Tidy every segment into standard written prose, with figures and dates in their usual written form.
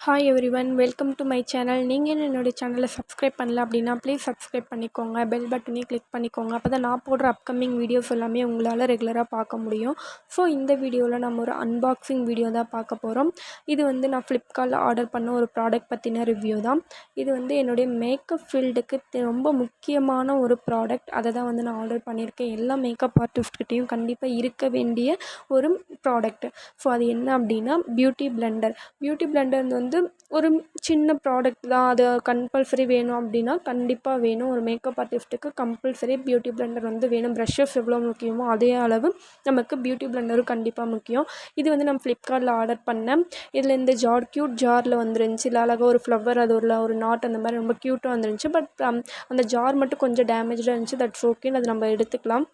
Hi everyone, welcome to my channel. நீங்கள் என்னோட சேனலை சப்ஸ்கிரைப் பண்ணல அப்படின்னா ப்ளீஸ் சப்ஸ்கிரைப் பண்ணிக்கோங்க. பெல் பட்டனையும் கிளிக் பண்ணிக்கோங்க. அப்போ தான் நான் போடுற அப்கமிங் வீடியோஸ் எல்லாமே உங்களால் ரெகுலராக பார்க்க முடியும். ஸோ இந்த வீடியோவில் நம்ம ஒரு அன்பாக்சிங் வீடியோ தான் பார்க்க போகிறோம். இது வந்து நான் ஃப்ளிப்கார்ட்டில் ஆர்டர் பண்ண ஒரு ப்ராடக்ட் பற்றின ரிவ்யூ தான். இது வந்து என்னுடைய மேக்கப் ஃபீல்டுக்கு ரொம்ப முக்கியமான ஒரு ப்ராடக்ட். அதை தான் வந்து நான் ஆர்டர் பண்ணியிருக்கேன். எல்லா மேக்கப் ஆர்டிஸ்ட்கிட்டையும் கண்டிப்பாக இருக்க வேண்டிய ஒரு ப்ராடக்ட். ஸோ அது என்ன அப்படின்னா பியூட்டி பிளெண்டர். பியூட்டி பிளெண்டர் வந்து ஒரு சின்ன ப்ராடக்ட் தான். அது கம்பல்சரி வேணும் அப்படின்னா கண்டிப்பாக வேணும். ஒரு மேக்கப் ஆர்டிஸ்ட்டுக்கு கம்பல்சரி பியூட்டி பிளெண்டர் வந்து வேணும். ப்ரஷஸ் எவ்வளோ முக்கியமோ அதே அளவு நமக்கு பியூட்டி பிளெண்டரும் கண்டிப்பாக முக்கியம். இது வந்து நான் ஃப்ளிப்கார்ட்டில் ஆர்டர் பண்ணேன். இதில் இந்த க்யூட் ஜாரில் வந்துருந்துச்சு. இல்லை அழகாக ஒரு ஃப்ளவர், அது ஒரு நாட், அந்த மாதிரி ரொம்ப க்யூட்டாக வந்துருந்துச்சு. பட் அந்த ஜார் மட்டும் கொஞ்சம் டேமேஜாக இருந்துச்சு. தட்ஸ் ஓகே, அது நம்ம எடுத்துக்கலாம்.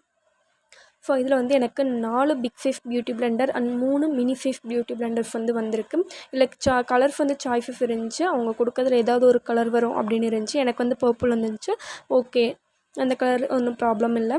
ஸோ இதில் வந்து எனக்கு 4 big size beauty blender and 3 mini size beauty blenders வந்து வந்திருக்கு. இல்லை கலர்ஸ் வந்து சாய்ஸஸ் இருந்துச்சு. அவங்க கொடுக்கறதுல ஏதாவது ஒரு கலர் வரும் அப்படின்னு இருந்துச்சு. எனக்கு வந்து பர்பிள் வந்துருந்துச்சு. ஓகே, அந்த கலர் ஒன்றும் ப்ராப்ளம் இல்லை.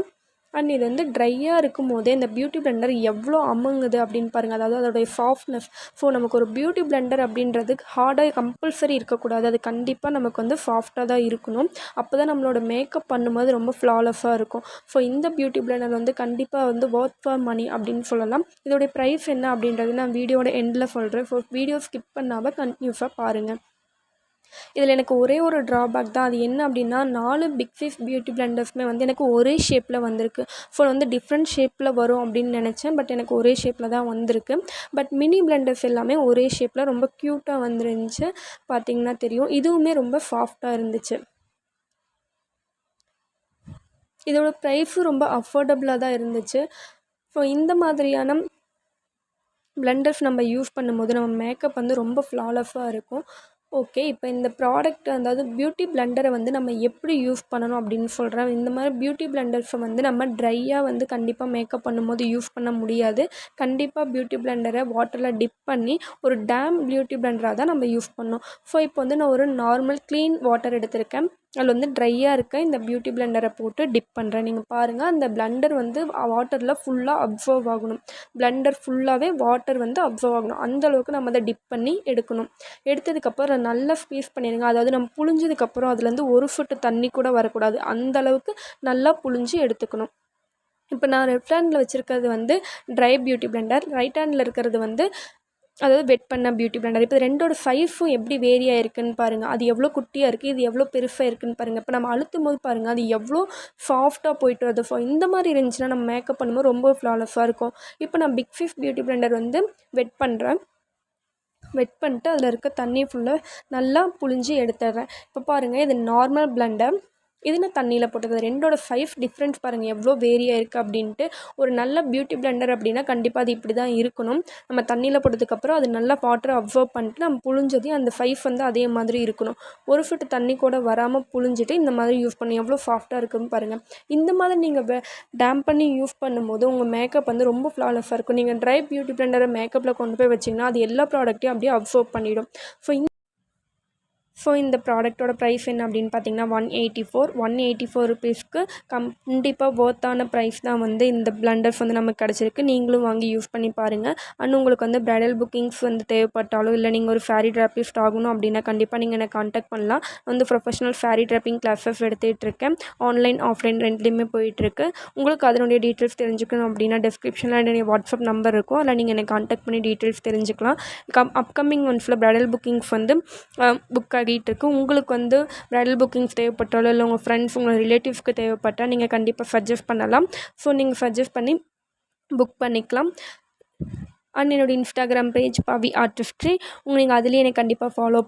அண்ட் இது வந்து ட்ரையாக இருக்கும் போதே இந்த பியூட்டி பிளெண்டர் எவ்வளோ அமுங்குது அப்படின்னு பாருங்கள். அதாவது அதோடைய சாஃப்ட்னஸ். ஸோ நமக்கு ஒரு பியூட்டி பிளெண்டர் அப்படின்றது ஹார்டாக கம்பல்சரி இருக்கக்கூடாது. அது கண்டிப்பாக நமக்கு வந்து சாஃப்டாக தான் இருக்கணும். அப்போ தான் நம்மளோட மேக்கப் பண்ணும்போது ரொம்ப ஃப்ளாலெஸ்ஸாக இருக்கும். ஸோ இந்த பியூட்டி பிளெண்டர் வந்து கண்டிப்பாக வந்து ஒர்த் ஃபார் மணி அப்படின்னு சொல்லலாம். இதோடைய ப்ரைஸ் என்ன அப்படின்றது நான் வீடியோட எண்டில் சொல்கிறேன். ஸோ வீடியோ ஸ்கிப் பண்ணாமல் கண்டினியூஸாக பாருங்கள். இதில் எனக்கு ஒரே ஒரு ட்ராபேக் தான். அது என்ன அப்படின்னா 4 பிக் சைஸ் பியூட்டி பிளெண்டர்ஸுமே வந்து எனக்கு ஒரே ஷேப்பில் வந்திருக்கு. ஸோ வந்து டிஃப்ரெண்ட் ஷேப்பில் வரும் அப்படின்னு நினச்சேன். பட் எனக்கு ஒரே ஷேப்பில் தான் வந்திருக்கு. பட் மினி பிளெண்டர்ஸ் எல்லாமே ஒரே ஷேப்பில் ரொம்ப க்யூட்டாக வந்துருந்துச்சு. பார்த்திங்கன்னா தெரியும். இதுவுமே ரொம்ப சாஃப்டாக இருந்துச்சு. இதோட ப்ரைஸும் ரொம்ப அஃபோர்டபுளாக தான் இருந்துச்சு. ஸோ இந்த மாதிரியான பிளெண்டர்ஸ் நம்ம யூஸ் பண்ணும்போது நம்ம மேக்கப் வந்து ரொம்ப ஃப்ளாலெஸ்ஸாக இருக்கும். ஓகே, இப்போ இந்த ப்ராடக்ட், அதாவது பியூட்டி பிளெண்டரை வந்து நம்ம எப்படி யூஸ் பண்ணணும் அப்படின்னு சொல்கிறேன். இந்த மாதிரி பியூட்டி பிளெண்டர்ஸை வந்து நம்ம ட்ரையாக வந்து கண்டிப்பாக மேக்கப் பண்ணும்போது யூஸ் பண்ண முடியாது. கண்டிப்பாக பியூட்டி பிளெண்டரை வாட்டரில் டிப் பண்ணி ஒரு டேம் பியூட்டி பிளெண்டராக தான் நம்ம யூஸ் பண்ணணும். ஸோ இப்போ வந்து நான் ஒரு நார்மல் க்ளீன் வாட்டர் எடுத்திருக்கேன். அதில் வந்து ட்ரையாக இருக்க இந்த பியூட்டி பிளெண்டரை போட்டு டிப் பண்ணுறேன். நீங்கள் பாருங்கள், அந்த பிளெண்டர் வந்து வாட்டரில் ஃபுல்லாக அப்சர்வ் ஆகணும். பிளெண்டர் ஃபுல்லாகவே வாட்டர் வந்து அப்சர்வ் ஆகணும். அந்தளவுக்கு நம்ம அதை டிப் பண்ணி எடுக்கணும். எடுத்ததுக்கப்புறம் நல்லா ஸ்க்வீஸ் பண்ணிடுங்க. அதாவது நம்ம புழிஞ்சதுக்கப்புறம் அதுலேருந்து ஒரு சொட்டு தண்ணி கூட வரக்கூடாது. அந்தளவுக்கு நல்லா புழிஞ்சு எடுத்துக்கணும். இப்போ நான் லெஃப்ட் ஹேண்டில் வச்சுருக்கிறது வந்து try beauty Blender, right handle இருக்கிறது வந்து அதாவது வெட் பண்ண பியூட்டி பிளெண்டர். இப்போ ரெண்டோட சைஸும் எப்படி வேரி ஆகிருக்குன்னு பாருங்கள். அது எவ்வளோ குட்டியாக இருக்குது, இது எவ்வளோ பெருசாக இருக்குதுன்னு பாருங்கள். இப்போ நம்ம அழுத்தும் போது பாருங்கள், அது எவ்வளோ சாஃப்டாக போயிட்டு வருது. ஸோ இந்த மாதிரி இருந்துச்சுன்னா நம்ம மேக்கப் பண்ணும்போது ரொம்ப ஃப்ளாலெஸ்ஸாக இருக்கும். இப்போ நான் பிக் சைஸ் பியூட்டி பிளெண்டர் வந்து வெட் பண்ணுறேன். வெட் பண்ணிட்டு அதில் இருக்க தண்ணியை ஃபுல்லாக நல்லா புழிஞ்சு எடுத்துடுறேன். இப்போ பாருங்கள், இது நார்மல் பிளெண்டர், இது நான் தண்ணியில் போட்டது. ரெண்டோட சைஸ் டிஃப்ரென்ஸ் பாருங்கள் எவ்வளோ வேரியாக இருக்குது அப்படின்ட்டு. ஒரு நல்ல பியூட்டி பிளெண்டர் அப்படின்னா கண்டிப்பாக அது இப்படி தான் இருக்கணும். நம்ம தண்ணியில் போட்டதுக்கப்புறம் அது நல்லா வாட்டரை அப்சர்வ் பண்ணிட்டு நம்ம புழிஞ்சதையும் அந்த சைஸ் வந்து அதே மாதிரி இருக்கணும். ஒரு சொட்டு தண்ணி கூட வராமல் புழிஞ்சிட்டு இந்த மாதிரி யூஸ் பண்ணி எவ்வளோ சாஃப்டாக இருக்குன்னு பாருங்கள். இந்த மாதிரி நீங்கள் டேம்ப் பண்ணி யூஸ் பண்ணும்போது உங்கள் மேக்கப் வந்து ரொம்ப ஃப்ளாலெஸ்ஸாக இருக்கும். நீங்கள் ட்ரை பியூட்டி பிளெண்டரை மேக்கப்பில் கொண்டு போய் வச்சிங்கன்னா அது எல்லா ப்ராடக்ட்டையும் அப்படியே அப்சர்வ் பண்ணிவிடும். ஸோ இந்த ப்ராடக்ட்டோட ப்ரைஸ் என்ன அப்படின்னு பார்த்தீங்கன்னா 184 ருபீஸ்க்கு கண்டிப்பாக ஒர்த்தான ப்ரைஸ் தான் வந்து இந்த பிளெண்டர்ஸ் வந்து நமக்கு கிடச்சிருக்கு. நீங்களும் வாங்கி யூஸ் பண்ணி பாருங்கள். அண்ட் உங்களுக்கு வந்து ப்ரைடல் புக்கிங்ஸ் வந்து தேவைப்பட்டாலோ, இல்லை நீங்கள் ஒரு சாரீ டிராப்பிஸ்ட் ஆகணும் அப்படின்னா கண்டிப்பாக நீங்கள் என்னை காண்டாக்ட் பண்ணலாம். வந்து ப்ரொஃபஷனல் சாரீ டிராப்பிங் கிளாஸஸ் எடுத்துகிட்ருக்கேன். ஆன்லைன் ஆஃப்லைன் ரெண்டுலேயுமே போயிட்டுருக்கு. உங்களுக்கு அதனுடைய டீட்டெயில்ஸ் தெரிஞ்சுக்கணும் அப்படின்னா டிஸ்கிரிப்ஷனில் என்னுடைய வாட்ஸ்அப் நம்பர் இருக்கும். அதில் நீங்கள் என்னை காண்டாக்ட் பண்ணி டீட்டெயில்ஸ் தெரிஞ்சுக்கலாம். அப்கமிங் மந்த்ஸில் ப்ரைடல் புக்கிங்ஸ் வந்து புக் ஆகிட்டுருக்கு. உங்களுக்கு வந்து ப்ரைடல் புக்கிங்ஸ் தேவைப்பட்டாலோ, இல்லை உங்கள் ஃப்ரெண்ட்ஸ், உங்கள் ரிலேட்டிவ்ஸ்க்கு தேவைப்பட்டால் நீங்கள் கண்டிப்பாக சஜஸ்ட் பண்ணலாம். ஸோ நீங்கள் சஜஸ்ட் பண்ணி புக் பண்ணிக்கலாம். அண்ட் என்னோடய இன்ஸ்டாகிராம் பேஜ் பாவி ஆர்டிஸ்ட்ரி, நீங்கள் அதுலேயே என்னை கண்டிப்பாக ஃபாலோ